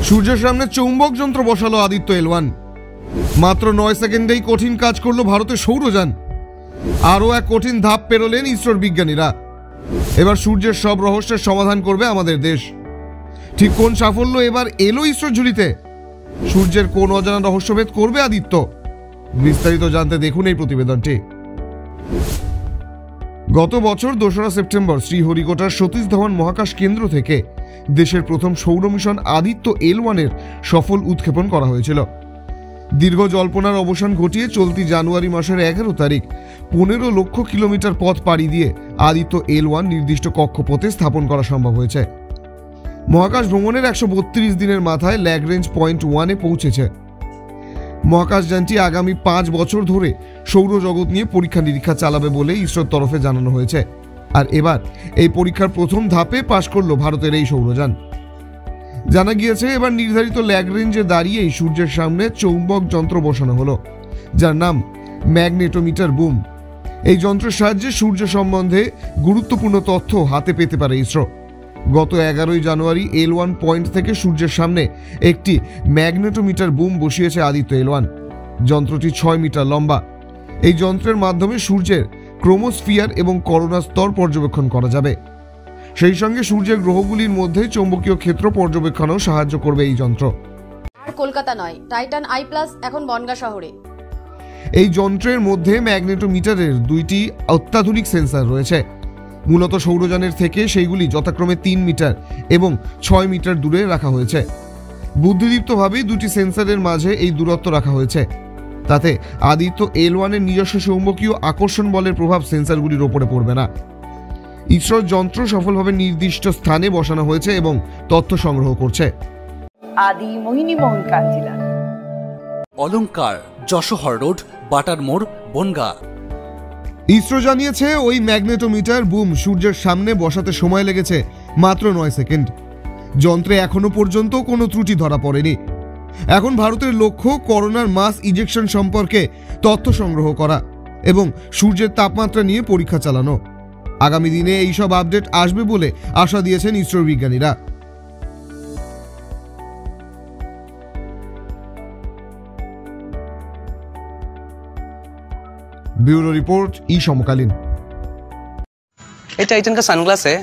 সূর্যের সামনে চৌম্বক যন্ত্র বসালো আদিত্য L1। মাত্র 9 সেকেন্ডেই কঠিন কাজ করলো ভারতের সৌরযান। আরও এক কঠিন ধাপ পেরোলেন ইসরোর বিজ্ঞানীরা। এবার সূর্যের সব রহস্যের সমাধান করবে আমাদের দেশ। ঠিক কোন সাফল্য এবার এলো ইসরোর ঝুলিতে? সূর্যের কোন অজানা রহস্যভেদ করবে আদিত্য? বিস্তারিত জানতে দেখুন এই প্রতিবেদনটি। গত বছর 2রা সেপ্টেম্বর শ্রীহরিকোটার সতীশ ধাওয়ান মহাকাশ কেন্দ্র থেকে দেশের প্রথম সৌর মিশন আদিত্য L1-এর সফল উৎক্ষেপণ করা হয়েছিল। দীর্ঘ জল্পনার অবসান ঘটিয়ে চলতি জানুয়ারি মাসের 11 তারিখ 15 লক্ষ কিলোমিটার পথ পাড়ি দিয়ে আদিত্য L1 নির্দিষ্ট কক্ষপথে স্থাপন করা সম্ভব হয়েছে। মহাকাশ ভ্রমণের 132 দিনের মাথায় ল্যাগ্রেঞ্জ পয়েন্ট 1-এ পৌঁছেছে। মহাকাশযানটি আগামী 5 বছর ধরে সৌরজগৎ নিয়ে পরীক্ষা নিরীক্ষা চালাবে বলে ইসরোর তরফে জানানো হয়েছে। আর এবার এই পরীক্ষার প্রথম ধাপে পাশ করল ভারতের এই সৌরযান। জানা গিয়েছে এবার নির্ধারিত ল্যাগ্রেঞ্জে দাঁড়িয়েই সূর্যের সামনে চৌম্বক যন্ত্র বসানো হলো, যার নাম ম্যাগনেটোমিটার বুম। এই যন্ত্রের সাহায্যে সূর্য সম্বন্ধে গুরুত্বপূর্ণ তথ্য হাতে পেতে পারে ইসরো। গত 11 জানুয়ারি L1 পয়েন্ট থেকে সূর্যের সামনে একটি ম্যাগনেটোমিটার বুম বসিয়েছে আদিত্য L1। যন্ত্রটি 6 মিটার লম্বা। এই যন্ত্রের মাধ্যমে সূর্যের ক্রোমোস্ফিয়ার এবং করোনা স্তর পর্যবেক্ষণ করা যাবে। সেই সঙ্গে সূর্যের গ্রহগুলির মধ্যে চৌম্বকীয় ক্ষেত্র পর্যবেক্ষণেও সাহায্য করবে এই যন্ত্র। আর কলকাতা নয়, টাইটান আই প্লাস এখন বনগাঁ শহরে। এই যন্ত্রের মধ্যে ম্যাগনেটোমিটারের 2টি অত্যাধুনিক সেন্সর রয়েছে। মূলত সৌরযানের থেকে সেইগুলি যথাক্রমে 3 মিটার এবং 6 মিটার দূরে রাখা হয়েছে। বুদ্ধিদীপ্তভাবেই 2টি সেন্সরের মাঝে এই দূরত্ব রাখা হয়েছে। তাতে আদিত্য L1-এর নিজস্ব চৌম্বকীয় আকর্ষণ বলের প্রভাব সেন্সরগুলির ওপরে পড়বে না। ইসরোর যন্ত্র সফলভাবে নির্দিষ্ট স্থানে বসানো হয়েছে এবং তথ্য সংগ্রহ করছে। আদি মোহিনী মোহন কাঞ্জিলাল, অলংকার, যশোহর রোড, বাটার মোড়, বনগাঁ। ইসরো জানিয়েছে ওই ম্যাগনেটোমিটার বুম সূর্যের সামনে বসাতে সময় লেগেছে মাত্র 9 সেকেন্ড। যন্ত্রে এখনো পর্যন্ত কোনো ত্রুটি ধরা পড়েনি। এখন ভারতের লক্ষ্য করোনার মাস ইজেকশন সম্পর্কে তথ্য সংগ্রহ করা এবং সূর্যের তাপমাত্রা নিয়ে পরীক্ষা চালানো। আগামী দিনে এইসব আপডেট আসবে বলে আশা দিয়েছেন ইসরোর বিজ্ঞানীরা। ब्यूरो रिपोर्ट ई समकालीन। ये टाइटन का सनग्लास है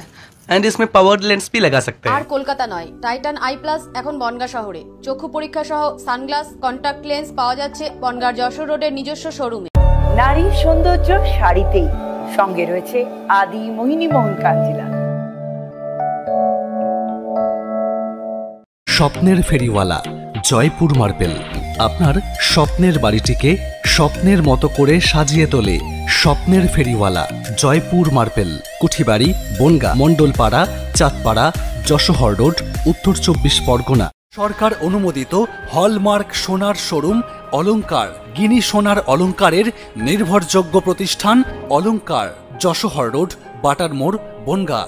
एंड इसमें पावर्ड लेंस भी लगा सकते हैं। আর কলকাতা নয়, টাইটান আই প্লাস এখন বনগাঁ শহরে। চক্ষু পরীক্ষা সহ সানগ্লাস, কন্টাক্ট লেন্স পাওয়া যাচ্ছে বনগাঁর যশোর রোডের নিজস্ব শোরুমে। নারীর সৌন্দর্য শাড়িতেই, সঙ্গে রয়েছে আদি মোহিনী মোহন কাঞ্জিলাল। স্বপ্নের ফেরিওয়ালা জয়পুর মার্বেল আপনার স্বপ্নের বাড়িটিকে স্বপ্নের মতো করে সাজিয়ে তোলে। স্বপ্নের ফেরিওয়ালা জয়পুর মার্বেল, কুঠিবাড়ি, বনগাঁ, মণ্ডলপাড়া, চাঁদপাড়া, যশোহর রোড, উত্তর 24 পরগনা। সরকার অনুমোদিত হলমার্ক সোনার শোরুম অলংকার, গিনি সোনার অলংকারের নির্ভরযোগ্য প্রতিষ্ঠান অলংকার, যশোহর রোড, বাটার মোড়, বনগাঁ।